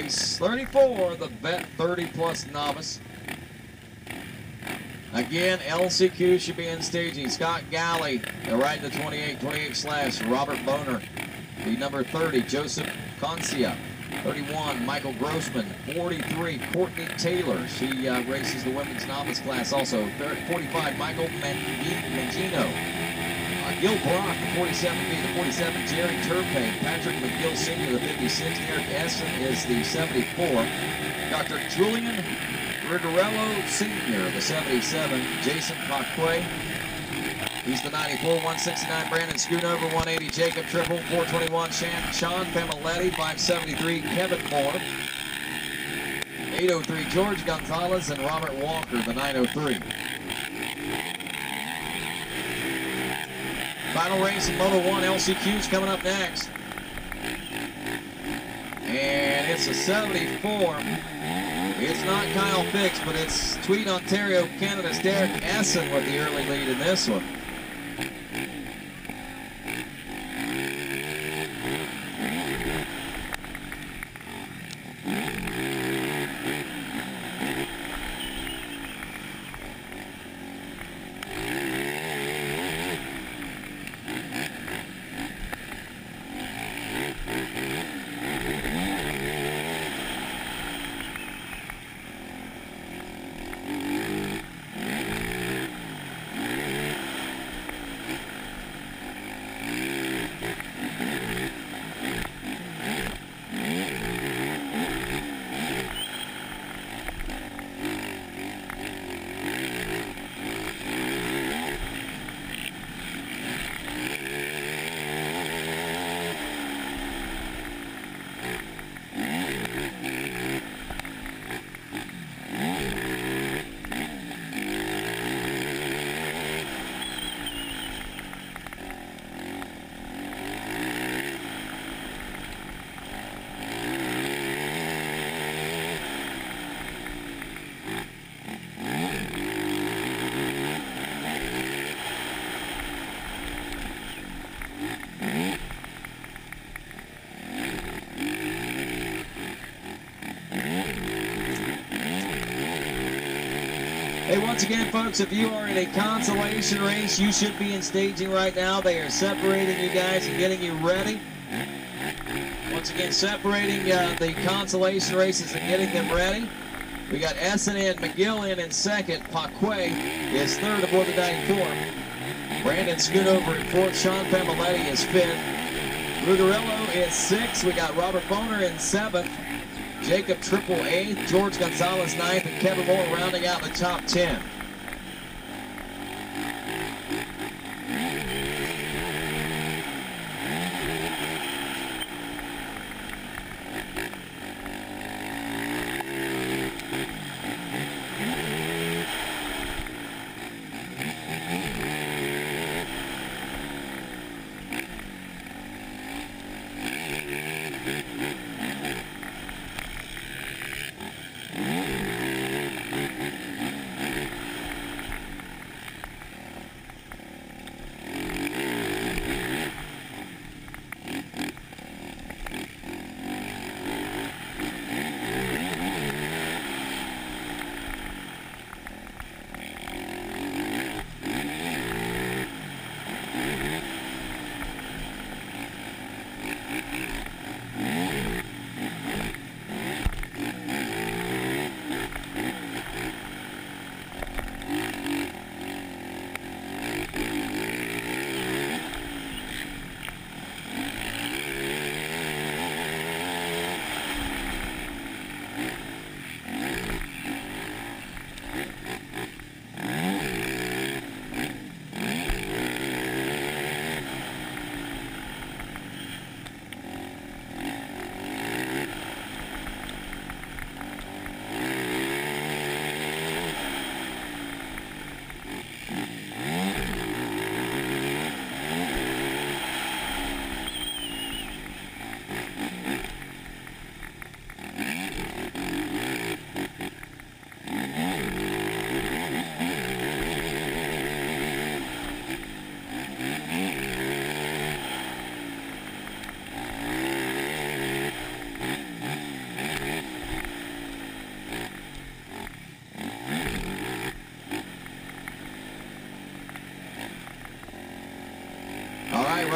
Race 34, the Vet 30+ Novice. Again, LCQ should be in staging. Scott Galley, the ride to 28/. Robert Boner, the number 30. Joseph Concia, 31. Michael Grossman, 43. Courtney Taylor, she races the women's novice class also. 45. Michael Mangino. Gil Brock, the 47B, the 47. Jerry Turpay. Patrick McGill Sr., the 56. Eric Essen is the 74. Dr. Julian Rigorello Sr., the 77. Jason Paquet, he's the 94. 169. Brandon Schoonover, 180. Jacob Triple, 421. Sean Pamaletti, 573. Kevin Moore, 803. George Gonzalez and Robert Walker, the 903. Final race in Moto 1, LCQ's coming up next. And it's a 74. It's not Kyle Fix, but it's Tweed, Ontario, Canada's Derek Essen with the early lead in this one. Hey, once again, folks, if you are in a consolation race, you should be in staging right now. They are separating you guys and getting you ready. Once again, separating the consolation races and getting them ready. We got Essen and McGill in second. Paquet is third aboard the 94. Brandon Schoonover in fourth. Sean Pamaletti is fifth. Rugarello is sixth. We got Robert Boner in seventh. Jacob Triple 8th, George Gonzalez 9th, and Kevin Moore rounding out the top 10.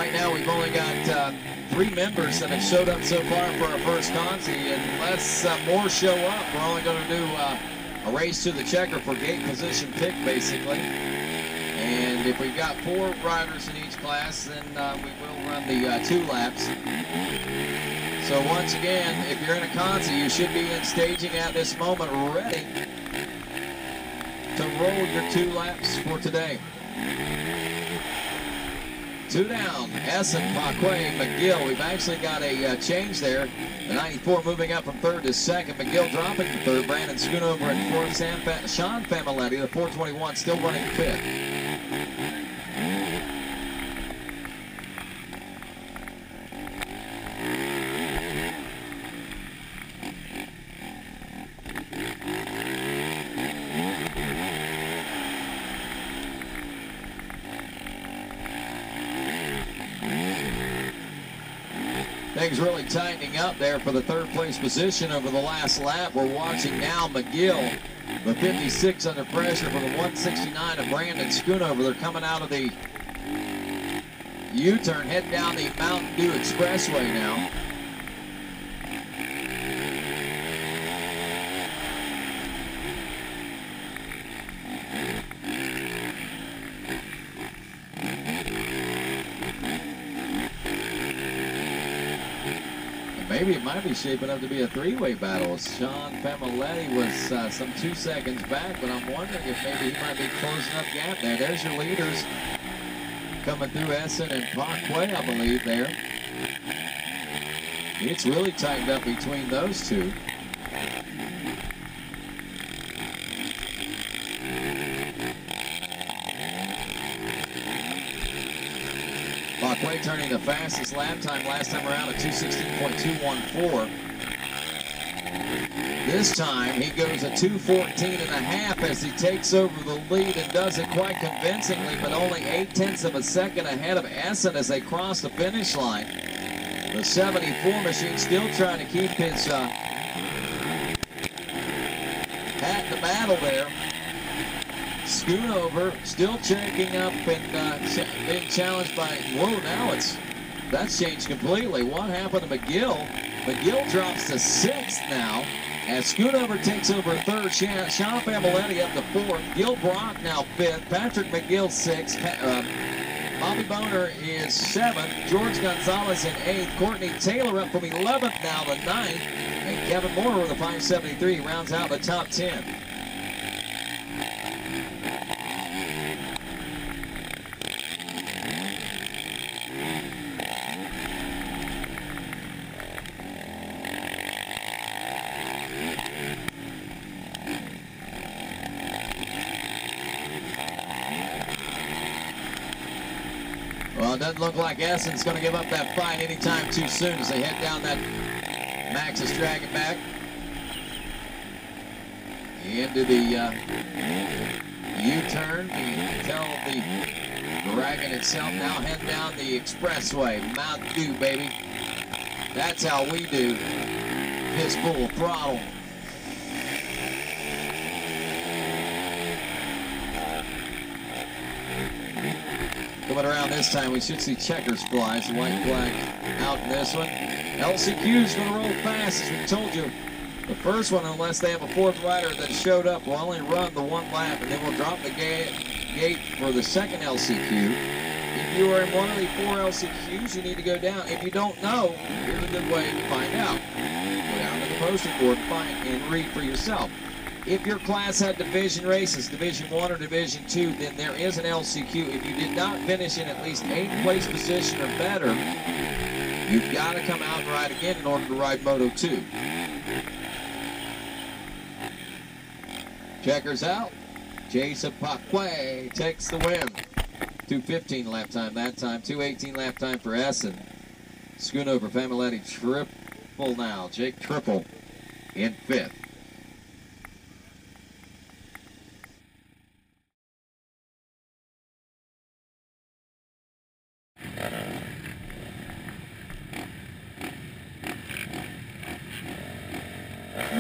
right now we've only got 3 members that have showed up so far for our first Consi. Unless more show up, we're only going to do a race to the checker for gate position pick, basically. And if we've got 4 riders in each class, then we will run the 2 laps. So once again, if you're in a Consi, you should be in staging at this moment, ready to roll your 2 laps for today. 2 down, Essen, Paquet, McGill. We've actually got a change there. The 94 moving up from 3rd to 2nd. McGill dropping to 3rd. Brandon Schoonover at 4th. Sean Familetti, the 421, still running 5th. Things really tightening up there for the 3rd place position over the last lap. We're watching now McGill, the 56 under pressure for the 169 of Brandon Schoonover. They're coming out of the U-turn, heading down the Mountain Dew Expressway now. Maybe it might be shaping up to be a 3-way battle. Sean Familetti was some 2 seconds back, but I'm wondering if maybe he might be closing up gap there. There's your leaders coming through Essen and Parkway, I believe, there. It's really tightened up between those 2. Parkway turning the fastest lap time last time around at 2:16.214. This time he goes a 2:14.5 as he takes over the lead and does it quite convincingly, but only 0.8 of a second ahead of Essen as they cross the finish line. The 74 machine still trying to keep his hat in the battle there. Schoonover still checking up and being challenged by, whoa, now that's changed completely. What happened to McGill? McGill drops to 6th now as Schoonover takes over 3rd. Sean Familetti up to 4th. Gil Brock now 5th. Patrick McGill 6th. Bobby Boner is 7th. George Gonzalez in 8th. Courtney Taylor up from 11th now to 9th. And Kevin Moore with a 573 rounds out the top 10. Well, it doesn't look like Essen's going to give up that fight anytime too soon as they head down that Maxis dragging back into the U-turn. You can tell the dragon itself now heading down the expressway. Mountain Dew, baby. That's how we do. Fistful of throttle. Coming around this time, we should see checkers fly. It's a white flag out in this one. LCQ's going to roll fast, as we told you. The first one, unless they have a 4th rider that showed up, will only run the 1 lap, and then we'll drop the gate for the 2nd LCQ. If you are in one of the 4 LCQs, you need to go down. If you don't know, here's a good way to find out. Go down to the posting board and read for yourself. If your class had division races, Division 1 or Division 2, then there is an LCQ. If you did not finish in at least 8th place position or better, you've got to come out and ride again in order to ride Moto 2. Checkers out. Jason Paquet takes the win. 2:15 lap time that time. 2:18 lap time for Essen. Schoonover, Familetti triple now. Jake Triple in 5th.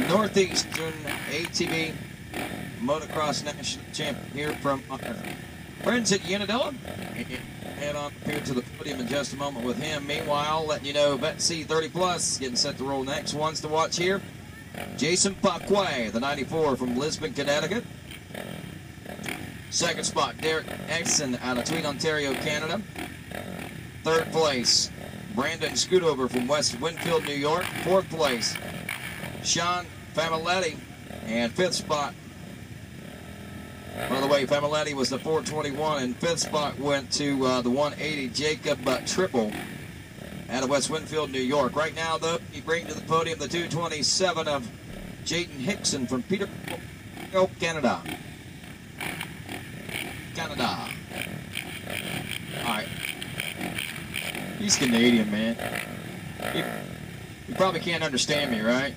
Northeastern ATV Motocross National Champion here from Friends at Unadilla, head on here to the podium in just a moment with him. Meanwhile, letting you know, Bet C30 Plus getting set to roll next. Ones to watch here. Jason Paquet, the 94 from Lisbon, Connecticut. Second spot, Derek Exon out of Tweed, Ontario, Canada. Third place, Brandon Scootover from West Winfield, New York. Fourth place, Sean Familetti. And fifth spot, by the way, Familetti was the 421, and fifth spot went to the 180, Jacob Triple out of West Winfield, New York. Right now, though, he brings to the podium the 227 of Jayden Hickson from Peterborough, Canada. All right. He's Canadian, man. You probably can't understand me, right?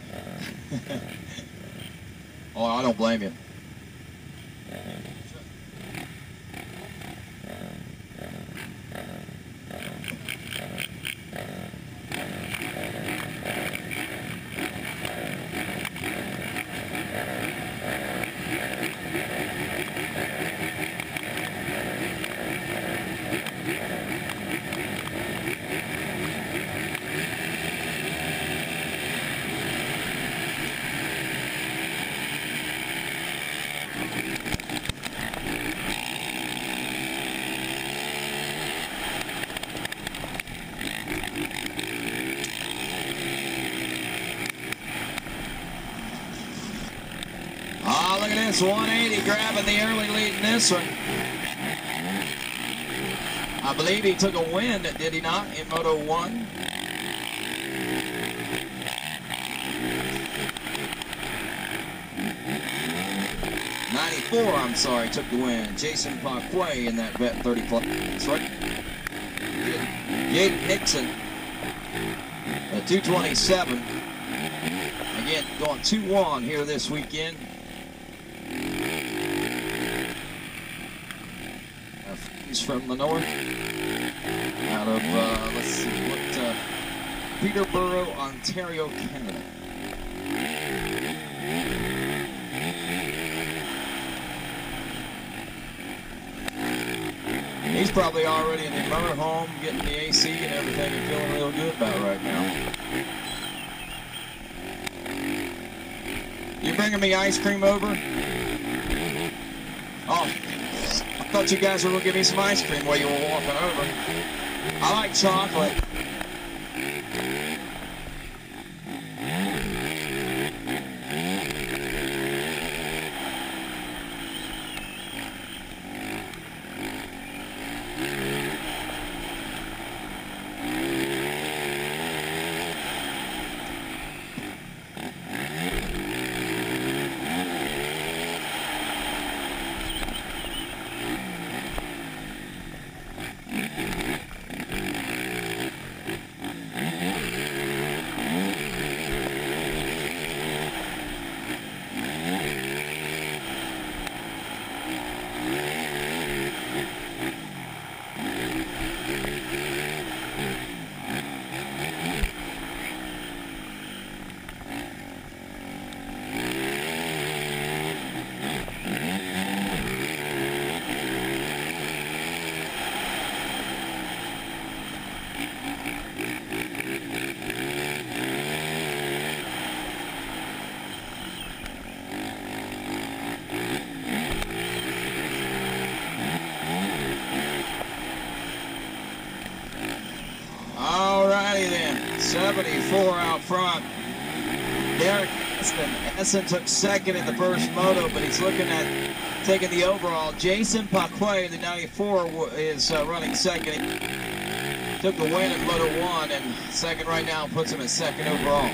Oh, I don't blame you. Look at this, 180 grabbing the early lead in this one. I believe he took a win, did he not, in Moto 1? '94, I'm sorry, took the win. Jason Paquet in that Bet 30 Plus. That's right. Jayden Hickson at 227. Again, going 2-1 here this weekend. He's from the north, out of, let's see, Peterborough, Ontario, Canada. He's probably already in the motor home, getting the AC and everything, and feeling real good about right now. You bringing me ice cream over? Oh. I thought you guys were going to give me some ice cream while you were walking over. I like chocolate. Alrighty then, 74 out front. Derek Essen took second in the first moto, but he's looking at taking the overall. Jason Paquet, the 94, is running second. He took the win in Moto 1, and second right now puts him at second overall.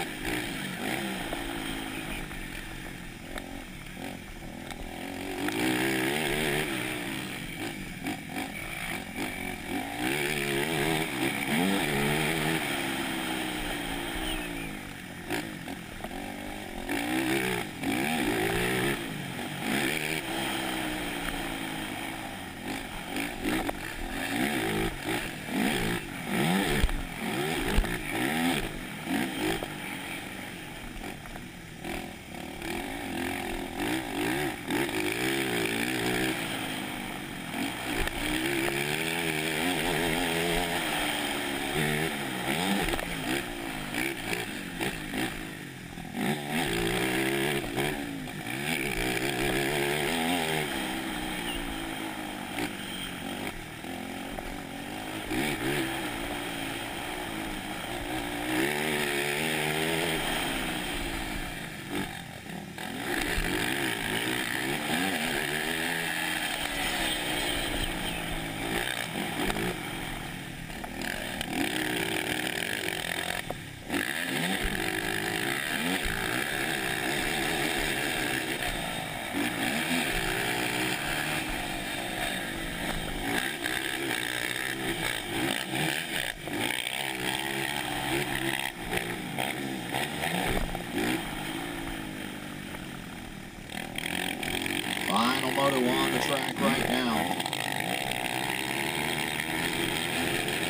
moto on the track right now.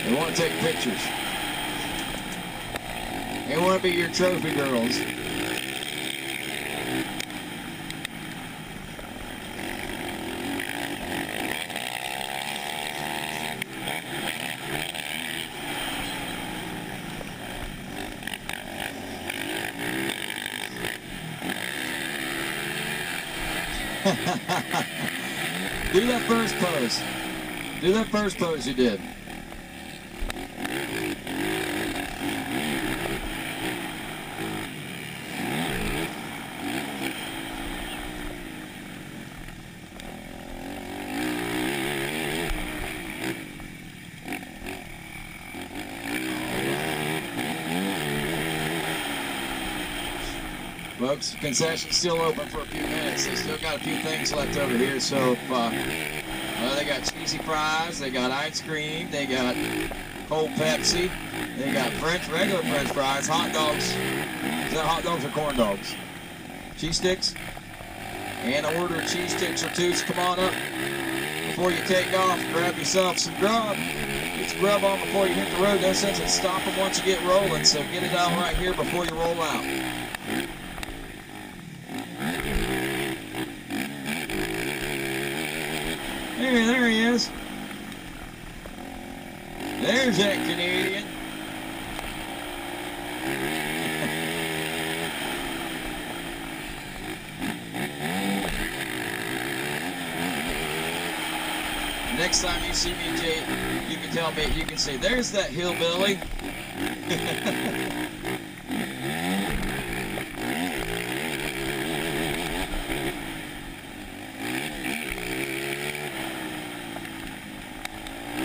They want to take pictures. They want to be your trophy girls. Do that first pose. Do that first pose you did. Folks, concession's still open for a few minutes. They still got a few things left over here. So if, they got cheesy fries, they got ice cream, they got cold Pepsi, they got regular French fries, hot dogs. Is that hot dogs or corn dogs? Cheese sticks? And order cheese sticks or two. So come on up before you take off. Grab yourself some grub. Get your grub on before you hit the road. No sense in stopping once you get rolling. So get it out right here before you roll out. There he is. There's that Canadian. Next time you see me, Jay, you can tell me, you can say, there's that hillbilly.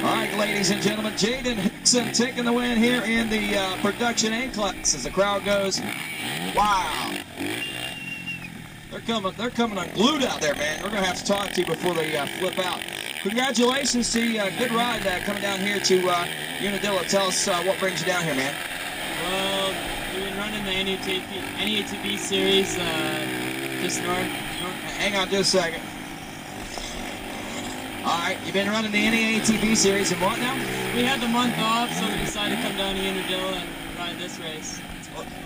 All right, ladies and gentlemen, Jaden Hickson taking the win here in the production A class as the crowd goes, wow. They're coming unglued out there, man. We're going to have to talk to you before they flip out. Congratulations to you. Good ride coming down here to Unadilla. Tell us what brings you down here, man. Well, we've been running the NATV series just north. Hang on just a second. All right, you've been running the NATV series and what now? We had the month off, so we decided to come down to Unadilla and ride this race.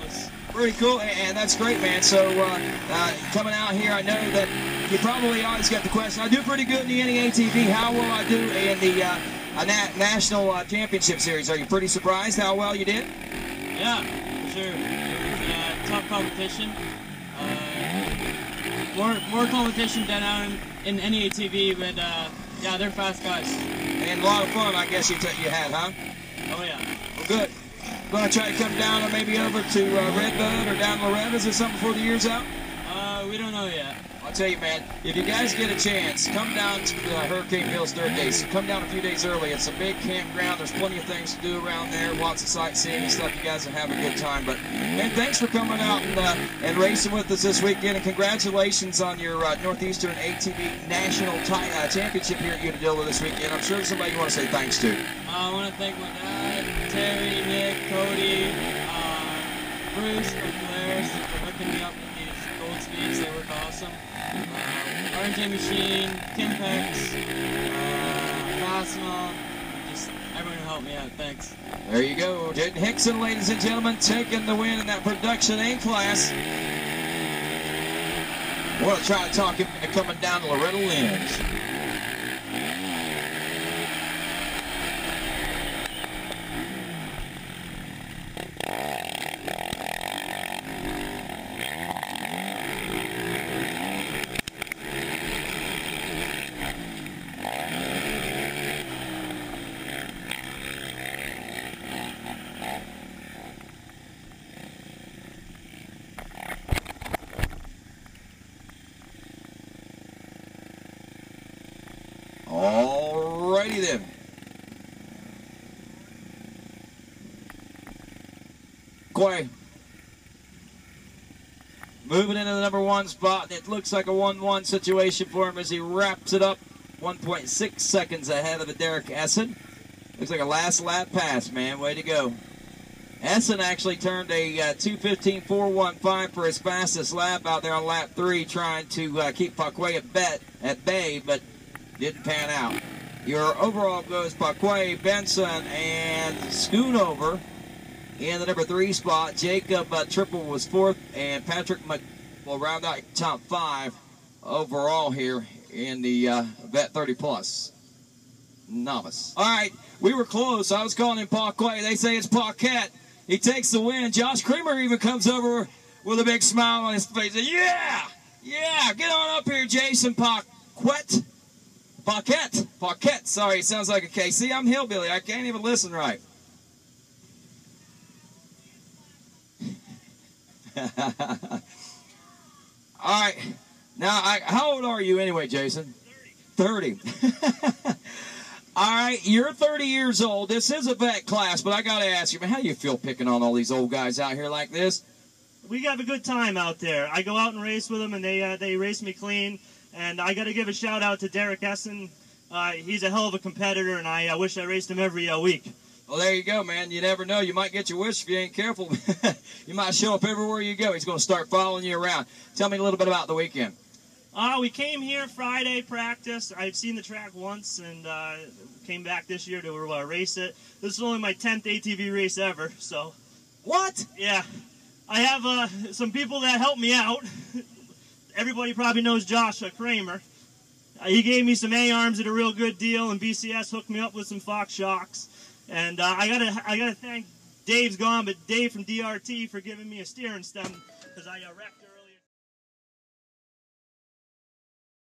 It's pretty cool, and that's great, man. So coming out here, I know that you probably always get the question, I do pretty good in the NATV. How will I do in the National Championship Series? Are you pretty surprised how well you did? Yeah, for sure. It was tough competition. More competition than out in NATV, but yeah, they're fast guys. And a lot of fun, I guess you had, huh? Oh yeah. Well, good. Going to try to come down or maybe over to Redbud or down Loretta's or something before the year's out? We don't know yet. I'll tell you, man, if you guys get a chance, come down to Hurricane Hills Dirt Days. Come down a few days early. It's a big campground. There's plenty of things to do around there. Lots of sightseeing and stuff. You guys will have a good time. But, man, thanks for coming out and racing with us this weekend. And congratulations on your Northeastern ATV National Championship here at Unadilla this weekend. I'm sure there's somebody you want to say thanks to. I want to thank my dad, Terry, Nick, Cody, Bruce from Polaris for hooking me up with these gold speeds. They work awesome. RJ Machine, Kimpex, Fastenal, just everyone who helped me out. Thanks. There you go. Jaden Hickson, ladies and gentlemen, taking the win in that production A class. We'll try to talk him into coming down to Loretta Lynn's. Alrighty then. Quay moving into the number 1 spot. It looks like a 1-1 situation for him as he wraps it up 1.6 seconds ahead of the Derek Essen. Looks like a last lap pass, man. Way to go. Essen actually turned a 2:15.415 for his fastest lap out there on lap 3, trying to keep Paquet at bay, but didn't pan out. Your overall goes Paquet, Benson, and Schoonover in the number 3 spot. Jacob Triple was 4th, and Patrick will round out top 5 overall here in the Vet 30 Plus novice. All right, we were close. I was calling him Paquet. They say it's Paquette. He takes the win. Josh Creamer even comes over with a big smile on his face. Yeah, yeah, get on up here, Jason Paquette. Paquette. Sorry, it sounds like a K. See, I'm hillbilly. I can't even listen right. All right. Now, how old are you anyway, Jason? 30. All right, you're 30 years old. This is a vet class, but I got to ask you, man, how do you feel picking on all these old guys out here like this? We have a good time out there. I go out and race with them, and they race me clean. And I got to give a shout-out to Derek Essen. He's a hell of a competitor, and I wish I raced him every week. Well, there you go, man. You never know. You might get your wish if you ain't careful. You might show up everywhere you go. He's going to start following you around. Tell me a little bit about the weekend. We came here Friday, practice. I've seen the track once and came back this year to race it. This is only my 10th ATV race ever, so. What? Yeah. I have some people that help me out. Everybody probably knows Josh Kramer. He gave me some A-arms at a real good deal, and BCS hooked me up with some Fox shocks. And I gotta thank Dave's gone, but Dave from DRT for giving me a steering stem because I wrecked her.